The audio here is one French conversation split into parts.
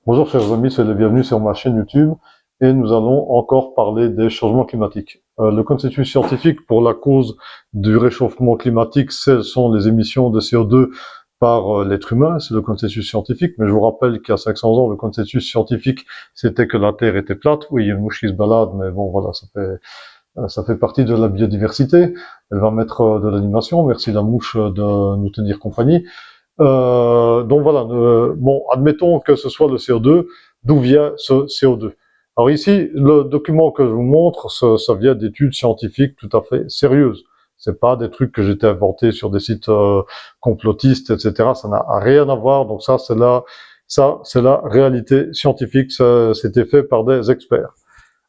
Bonjour chers amis, soyez les bienvenus sur ma chaîne YouTube et nous allons encore parler des changements climatiques. Le consensus scientifique pour la cause du réchauffement climatique, ce sont les émissions de CO2 par l'être humain, c'est le consensus scientifique, mais je vous rappelle qu'il y a 500 ans, le consensus scientifique, c'était que la Terre était plate. Oui, il y a une mouche qui se balade, mais bon voilà, ça fait partie de la biodiversité. Elle va mettre de l'animation, merci la mouche de nous tenir compagnie. Donc voilà, bon, admettons que ce soit le CO2, d'où vient ce CO2? Alors ici, le document que je vous montre, ça vient d'études scientifiques tout à fait sérieuses. C'est pas des trucs que j'ai inventés sur des sites complotistes, etc. Ça n'a rien à voir. Donc ça, c'est la réalité scientifique. C'était fait par des experts.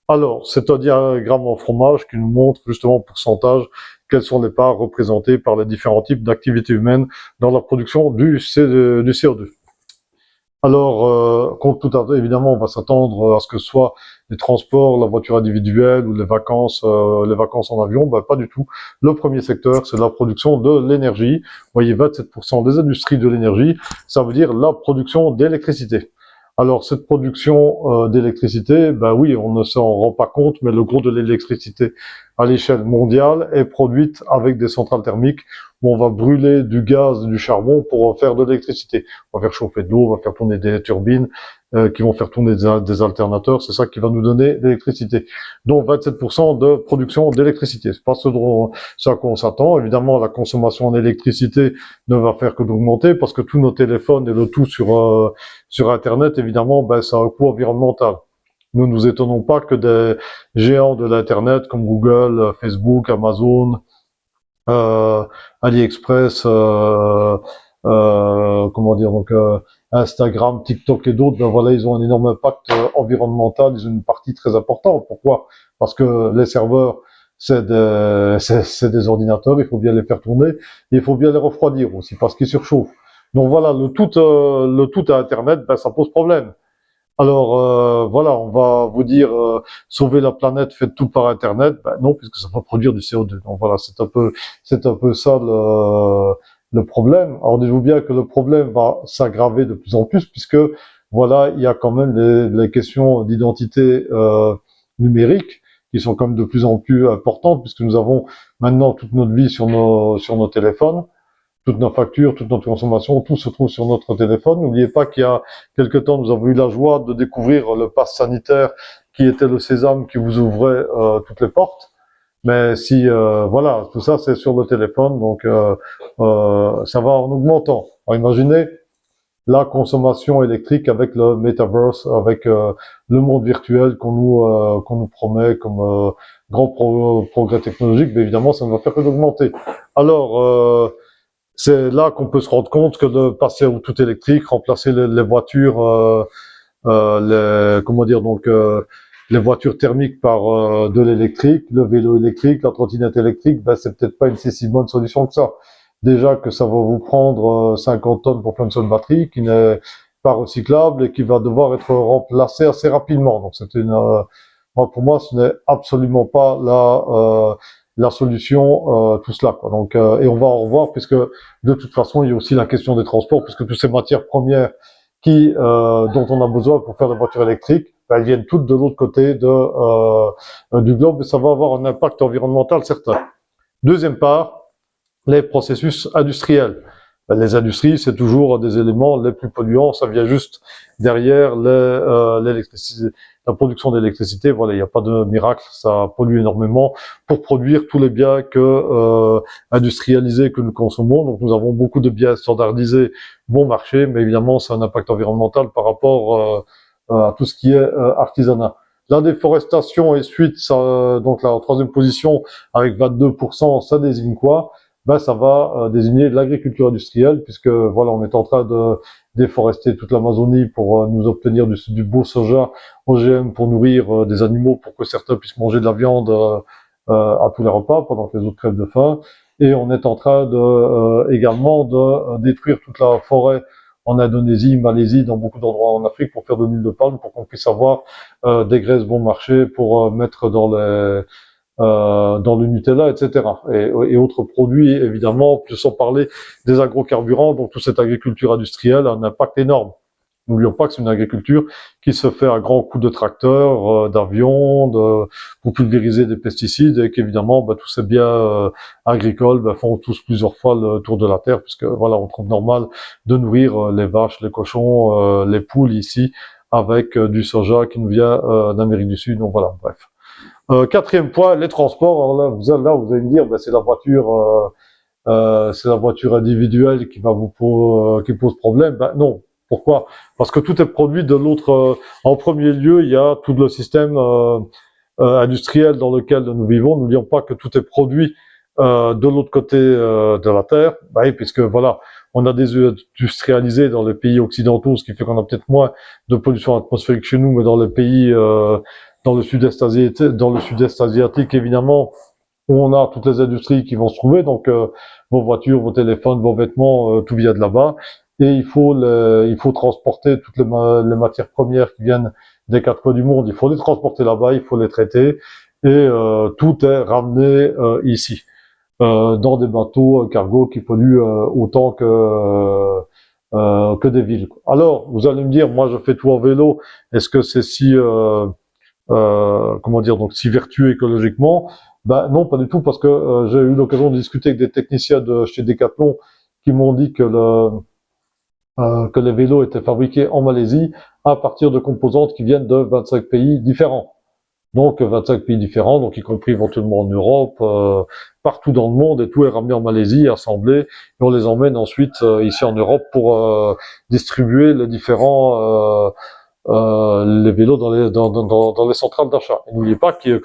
Alors, c'est un diagramme en fromage qui nous montre justement en pourcentage quelles sont les parts représentées par les différents types d'activités humaines dans la production du CO2. Alors, compte tout à fait, évidemment, on va s'attendre à ce que ce soit les transports, la voiture individuelle ou les vacances en avion. Ben, pas du tout. Le premier secteur, c'est la production de l'énergie. Vous voyez, 27% des industries de l'énergie, ça veut dire la production d'électricité. Alors, cette production d'électricité, ben oui, on ne s'en rend pas compte, mais le gros de l'électricité à l'échelle mondiale est produite avec des centrales thermiques où on va brûler du gaz, du charbon pour faire de l'électricité. On va faire chauffer de l'eau, on va faire tourner des turbines qui vont faire tourner des alternateurs. C'est ça qui va nous donner l'électricité. Donc 27% de production d'électricité. C'est pas ce à quoi on s'attend. Évidemment, la consommation en électricité ne va faire que d'augmenter parce que tous nos téléphones et le tout sur Internet, évidemment, ben, ça a un coût environnemental. Nous ne nous étonnons pas que des géants de l'Internet comme Google, Facebook, Amazon, AliExpress, comment dire, donc Instagram, TikTok et d'autres, ben voilà, ils ont un énorme impact environnemental, ils ont une partie très importante. Pourquoi? Parce que les serveurs, c'est des ordinateurs, il faut bien les faire tourner, et il faut bien les refroidir aussi, parce qu'ils surchauffent. Donc voilà, le tout à Internet, ben ça pose problème. Alors voilà, on va vous dire sauver la planète, faites tout par Internet. Ben non, puisque ça va produire du CO2. Donc voilà, c'est un peu ça le problème. Alors dites-vous bien que le problème va s'aggraver de plus en plus, puisque voilà, il y a quand même les questions d'identité numérique qui sont quand même de plus en plus importantes, puisque nous avons maintenant toute notre vie sur nos téléphones. Toutes nos factures, toute notre consommation, tout se trouve sur notre téléphone. N'oubliez pas qu'il y a quelque temps, nous avons eu la joie de découvrir le pass sanitaire qui était le sésame qui vous ouvrait toutes les portes. Mais si, voilà, tout ça c'est sur le téléphone, donc ça va en augmentant. Alors imaginez la consommation électrique avec le metaverse, avec le monde virtuel qu'on nous promet comme progrès technologique. Mais évidemment, ça ne va faire que d'augmenter. Alors c'est là qu'on peut se rendre compte que de passer au tout électrique, remplacer les voitures, comment dire donc les voitures thermiques par de l'électrique, le vélo électrique, la trottinette électrique, ben c'est peut-être pas une si bonne solution que ça. Déjà que ça va vous prendre 50 tonnes pour faire une seule batterie, qui n'est pas recyclable et qui va devoir être remplacée assez rapidement. Donc c'est pour moi, ce n'est absolument pas la solution, tout cela, quoi. Donc, et on va en revoir, puisque de toute façon, il y a aussi la question des transports, puisque toutes ces matières premières dont on a besoin pour faire des voitures électriques, ben, elles viennent toutes de l'autre côté du globe, et ça va avoir un impact environnemental certain. Deuxième part, les processus industriels. Ben, les industries, c'est toujours des éléments les plus polluants, ça vient juste derrière l'électricité. La production d'électricité, voilà, il n'y a pas de miracle, ça pollue énormément pour produire tous les biens industrialisés que nous consommons. Donc nous avons beaucoup de biens standardisés, bon marché, mais évidemment, c'est un impact environnemental par rapport à tout ce qui est artisanat. La déforestation et suite, donc la troisième position avec 22%, ça désigne quoi? Ben ça va désigner l'agriculture industrielle, puisque voilà, on est en train de déforester toute l'Amazonie pour nous obtenir du beau soja OGM pour nourrir des animaux, pour que certains puissent manger de la viande à tous les repas pendant que les autres crèvent de faim. Et on est en train également de détruire toute la forêt en Indonésie, Malaisie, dans beaucoup d'endroits en Afrique pour faire de l'huile de palme, pour qu'on puisse avoir des graisses bon marché pour mettre dans le Nutella, etc. Et autres produits, évidemment, sans parler des agrocarburants, donc toute cette agriculture industrielle a un impact énorme. N'oublions pas que c'est une agriculture qui se fait à grands coups de tracteurs, d'avions, pour pulvériser des pesticides, et qu'évidemment, tous ces biens agricoles font tous plusieurs fois le tour de la terre, puisque voilà, on trouve normal de nourrir les vaches, les cochons, les poules ici, avec du soja qui nous vient d'Amérique du Sud. Donc voilà, bref. Quatrième point, les transports. Alors là, vous allez me dire, c'est la voiture individuelle qui va qui pose problème. Non. Pourquoi? Parce que tout est produit de l'autre. En premier lieu, il y a tout le système industriel dans lequel nous vivons. N'oublions pas que tout est produit de l'autre côté de la Terre, oui, puisque voilà, on a désindustrialisé dans les pays occidentaux, ce qui fait qu'on a peut-être moins de pollution atmosphérique chez nous, mais dans les pays dans le sud-est asiatique, évidemment, où on a toutes les industries qui vont se trouver, donc vos voitures, vos téléphones, vos vêtements, tout vient de là-bas, et il faut transporter toutes les matières premières qui viennent des quatre coins du monde, il faut les transporter là-bas, il faut les traiter, et tout est ramené ici, dans des bateaux cargo qui polluent autant que des villes. Alors, vous allez me dire, moi je fais tout en vélo, est-ce que c'est si comment dire, donc si vertueux écologiquement? Non, pas du tout, parce que j'ai eu l'occasion de discuter avec des techniciens de chez Decathlon qui m'ont dit que que les vélos étaient fabriqués en Malaisie à partir de composantes qui viennent de 25 pays différents. Donc 25 pays différents, donc y compris éventuellement en Europe, partout dans le monde, et tout est ramené en Malaisie, assemblé, et on les emmène ensuite ici en Europe pour distribuer les différents les vélos dans les centrales d'achat. Et n'oubliez pas que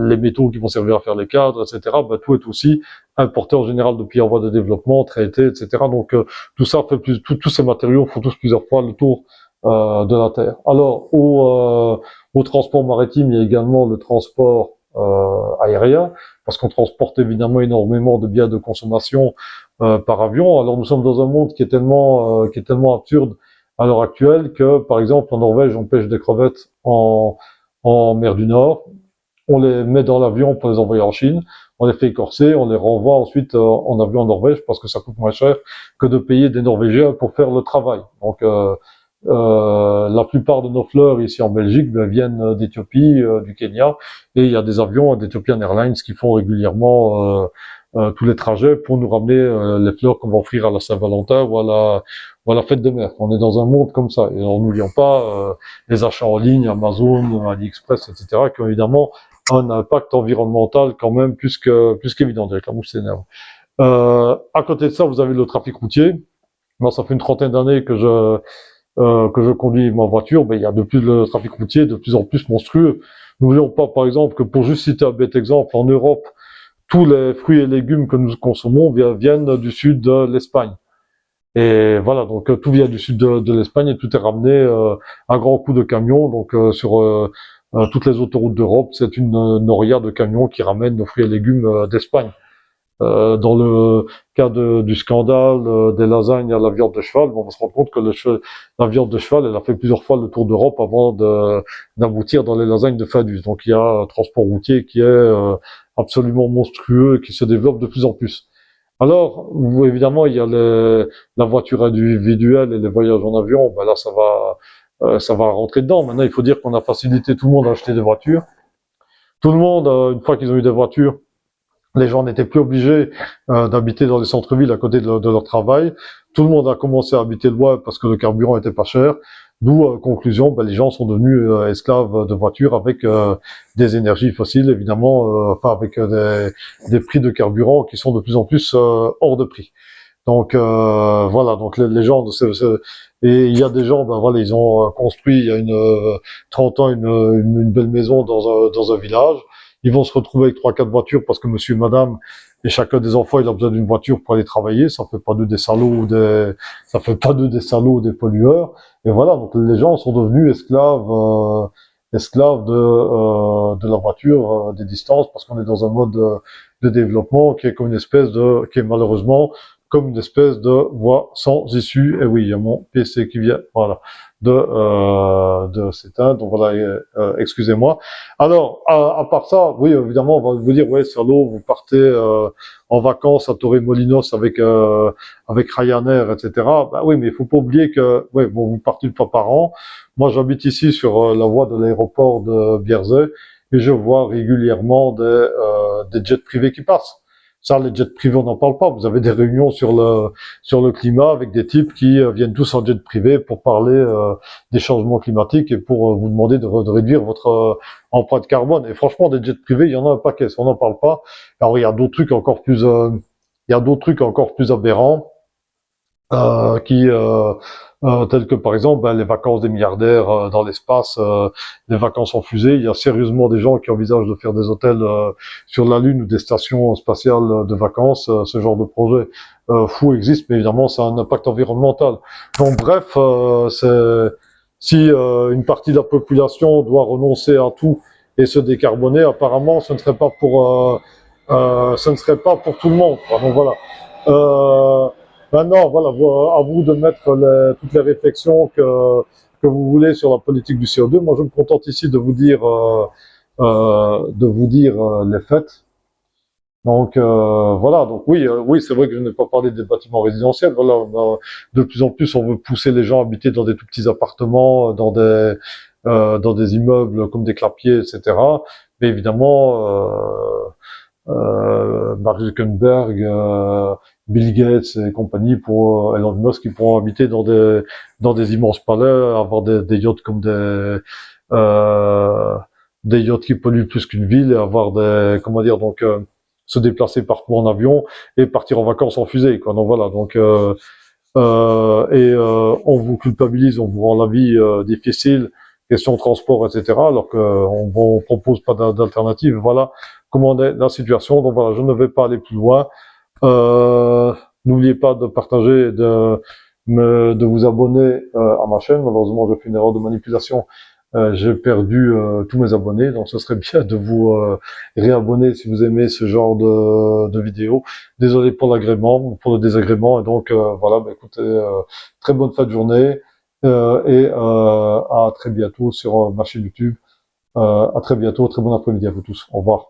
les métaux qui vont servir à faire les cadres, etc., tout est aussi importé en général depuis en voie de développement, traité, etc. Donc tout ça fait tous ces matériaux font tous plusieurs fois le tour de la Terre. Alors au transport maritime, il y a également le transport aérien, parce qu'on transporte évidemment énormément de biens de consommation par avion. Alors nous sommes dans un monde qui est tellement absurde à l'heure actuelle que, par exemple, en Norvège, on pêche des crevettes en mer du Nord, on les met dans l'avion pour les envoyer en Chine, on les fait écorcer, on les renvoie ensuite en avion en Norvège parce que ça coûte moins cher que de payer des Norvégiens pour faire le travail. Donc la plupart de nos fleurs ici en Belgique viennent d'Éthiopie, du Kenya, et il y a des avions d'Ethiopian Airlines qui font régulièrement tous les trajets pour nous ramener les fleurs qu'on va offrir à la Saint-Valentin ou à la fête des mères. On est dans un monde comme ça, et n'oublions pas les achats en ligne, Amazon, AliExpress, etc., qui ont évidemment un impact environnemental quand même plus qu'évident. Avec la mouche s'énerve. À côté de ça, vous avez le trafic routier. Moi, ça fait une trentaine d'années que je conduis ma voiture, il y a le trafic routier de plus en plus monstrueux. N'oublions pas, par exemple, que pour juste citer un bête exemple, en Europe, tous les fruits et légumes que nous consommons viennent du sud de l'Espagne. Et voilà, donc tout vient du sud de l'Espagne et tout est ramené à grands coups de camion. Donc sur toutes les autoroutes d'Europe, c'est une noria de camions qui ramènent nos fruits et légumes d'Espagne. Dans le cas du scandale des lasagnes à la viande de cheval, on se rend compte que la viande de cheval, elle a fait plusieurs fois le tour d'Europe avant d'aboutir dans les lasagnes de Fadus. Donc il y a un transport routier qui est absolument monstrueux et qui se développe de plus en plus. Alors, évidemment, il y a la voiture individuelle et les voyages en avion. Là, ça va rentrer dedans. Maintenant, il faut dire qu'on a facilité tout le monde à acheter des voitures. Tout le monde, une fois qu'ils ont eu des voitures, les gens n'étaient plus obligés d'habiter dans les centres-villes à côté de leur travail. Tout le monde a commencé à habiter loin parce que le carburant était pas cher. D'où, conclusion, les gens sont devenus esclaves de voitures avec des énergies fossiles, évidemment, avec des prix de carburant qui sont de plus en plus hors de prix. Donc voilà, donc les gens, et il y a des gens, ils ont construit il y a 30 ans une belle maison dans un village. Ils vont se retrouver avec 3-4 voitures parce que monsieur et madame et chacun des enfants, il a besoin d'une voiture pour aller travailler. Ça fait pas d'eux des salauds ou des pollueurs. Et voilà, donc les gens sont devenus esclaves de la voiture, des distances, parce qu'on est dans un mode de développement qui est comme une espèce qui est malheureusement comme une espèce de voie sans issue. Et oui, il y a mon PC qui vient, voilà, de s'éteindre. Donc voilà, excusez-moi. Alors, à part ça, oui, évidemment, on va vous dire, ouais, salaud, vous partez en vacances à Torremolinos avec Ryanair, etc. Bah oui, mais il faut pas oublier que, ouais, bon, vous partez une fois par an. Moi, j'habite ici sur la voie de l'aéroport de Bierzet et je vois régulièrement des jets privés qui passent. Ça, les jets privés, on n'en parle pas. Vous avez des réunions sur le climat avec des types qui viennent tous en jet privé pour parler des changements climatiques et pour vous demander de réduire votre empreinte carbone. Et franchement, des jets privés, il y en a un paquet. On n'en parle pas. Alors, il y a d'autres trucs encore plus, il y a d'autres trucs encore plus aberrants qui tels que par exemple les vacances des milliardaires dans l'espace, les vacances en fusée. Il y a sérieusement des gens qui envisagent de faire des hôtels sur la Lune ou des stations spatiales de vacances. Ce genre de projet fou existe, mais évidemment ça a un impact environnemental. Donc bref, si une partie de la population doit renoncer à tout et se décarboner, apparemment ce ne serait pas ce ne serait pas pour tout le monde, quoi. Donc voilà. Euh, Maintenant, voilà, à vous de mettre toutes les réflexions que vous voulez sur la politique du CO2. Moi, je me contente ici de vous dire, les faits. Donc voilà. Donc oui, oui, c'est vrai que je n'ai pas parlé des bâtiments résidentiels. Voilà, de plus en plus, on veut pousser les gens à habiter dans des tout petits appartements, dans des immeubles comme des clapiers, etc. Mais évidemment. Mark Zuckerberg, Bill Gates et compagnie pour Elon Musk qui pourront habiter dans des immenses palais, avoir des yachts comme des yachts qui polluent plus qu'une ville et avoir comment dire donc se déplacer partout en avion et partir en vacances en fusée, quoi. Donc voilà, donc on vous culpabilise, on vous rend la vie difficile, question de transport, etc. Alors qu'on propose pas d'alternative. Voilà comment est la situation. Donc voilà, je ne vais pas aller plus loin. N'oubliez pas de partager, de vous abonner à ma chaîne. Malheureusement, j'ai fait une erreur de manipulation. J'ai perdu tous mes abonnés, donc ce serait bien de vous réabonner si vous aimez ce genre de vidéos. Désolé pour l'agrément, pour le désagrément, et donc voilà, bah, écoutez, très bonne fin de journée et à très bientôt sur ma chaîne YouTube. À très bientôt, très bon après-midi à vous tous. Au revoir.